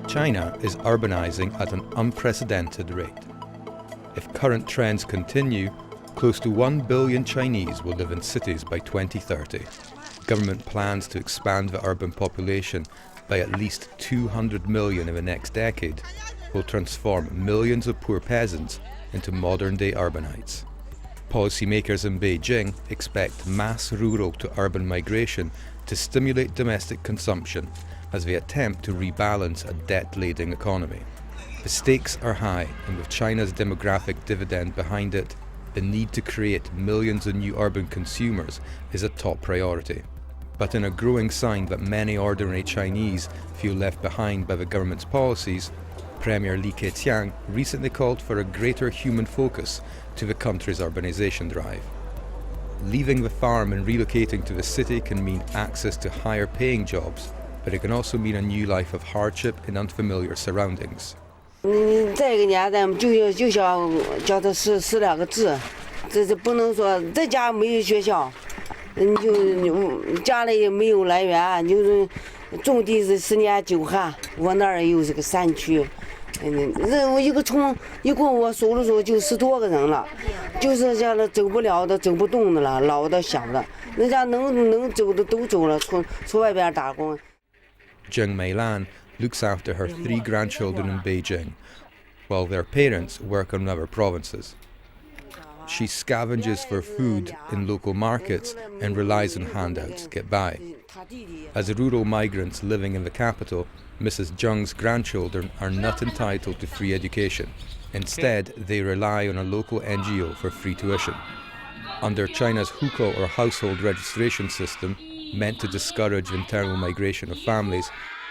China is urbanising at an unprecedented rate. If current trends continue, close to 1 billion Chinese will live in cities by 2030. Government plans to expand the urban population by at least 200 million in the next decade will transform millions of poor peasants into modern-day urbanites. Policymakers in Beijing expect mass rural to urban migration to stimulate domestic consumption as they attempt to rebalance a debt-laden economy. The stakes are high, and with China's demographic dividend behind it, the need to create millions of new urban consumers is a top priority. But in a growing sign that many ordinary Chinese feel left behind by the government's policies, Premier Li Keqiang recently called for a greater human focus to the country's urbanisation drive. Leaving the farm and relocating to the city can mean access to higher paying jobs, but it can also mean a new life of hardship in unfamiliar surroundings. 这个年代就想叫他识两个字，这是不能说在家没有学校，就家里也没有来源，就是种地是10年9旱，我那儿又是个山区，人一个村一共我数了数就10多个人了，就是这样的走不了的、走不动的了，老的小的，人家能走的都走了，出外边打工。Zheng Meilan looks after her 3 grandchildren in Beijing, while their parents work in other provinces. She scavenges for food in local markets and relies on handouts to get by. As rural migrants living in the capital, Mrs. Zheng's grandchildren are not entitled to free education. Instead, they rely on a local NGO for free tuition. Under China's hukou or household registration system, meant to discourage internal migration of families,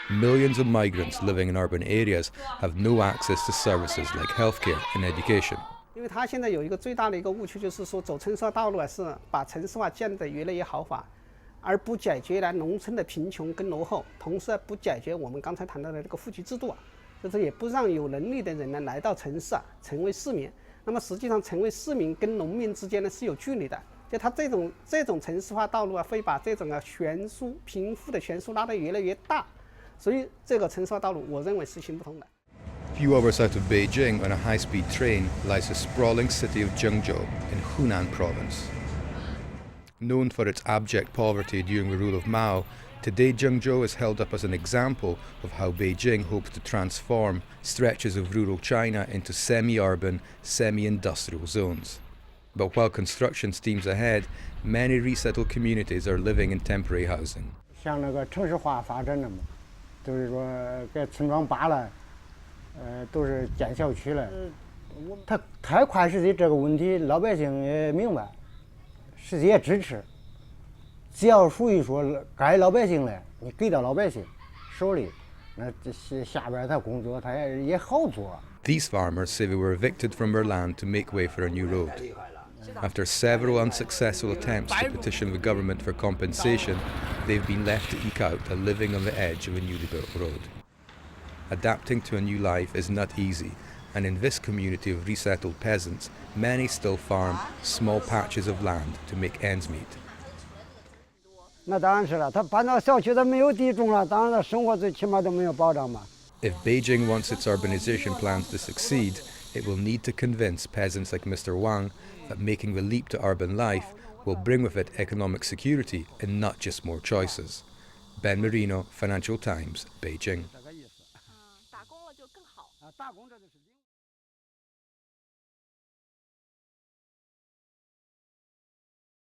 millions of migrants living in urban areas have no access to services like healthcare and education. 因为它现在有一个最大的一个误区，就是说走城市化道路是把城市化建得越来越豪华，而不解决农村的贫穷跟落后，同时不解决我们刚才谈到的这个户籍制度就是也不让有能力的人呢来到城市成为市民。那么实际上成为市民跟农民之间呢是有距离的。就它这种城市化道路会把这种悬殊贫富的悬殊拉得越来越大，所以这个城市化道路我认为是行不通的。Few hours out of Beijing on a high-speed train lies the sprawling city of Zhengzhou in Hunan province. Known for its abject poverty during the rule of Mao, today Zhengzhou is held up as an example of how Beijing hopes to transform stretches of rural China into semi-urban, semi-industrial zones. But while construction steams ahead, many resettled communities are living in temporary housing. 像那个城市化发展的嘛，就是说给村庄扒了，都是建小区了。他太快实际这个问题，老百姓也明白，实际也支持。只要属于说该老百姓的，你给到老百姓手里，那这下边他工作他也好做。These farmers say they were evicted from their land to make way for a new road. After several unsuccessful attempts to petition the government for compensation, they've been left to eke out a living on the edge of a newly built road. Adapting to a new life is not easy, and in this community of resettled peasants, many still farm small patches of land to make ends meet. 那当然是了，他搬到小区他没有地种了，当然了，生活最起码都没有保障嘛。If Beijing wants its urbanization plans to succeed, it will need to convince peasants like Mr. Wang that making the leap to urban life will bring with it economic security and not just more choices. Ben Marino, Financial Times, Beijing.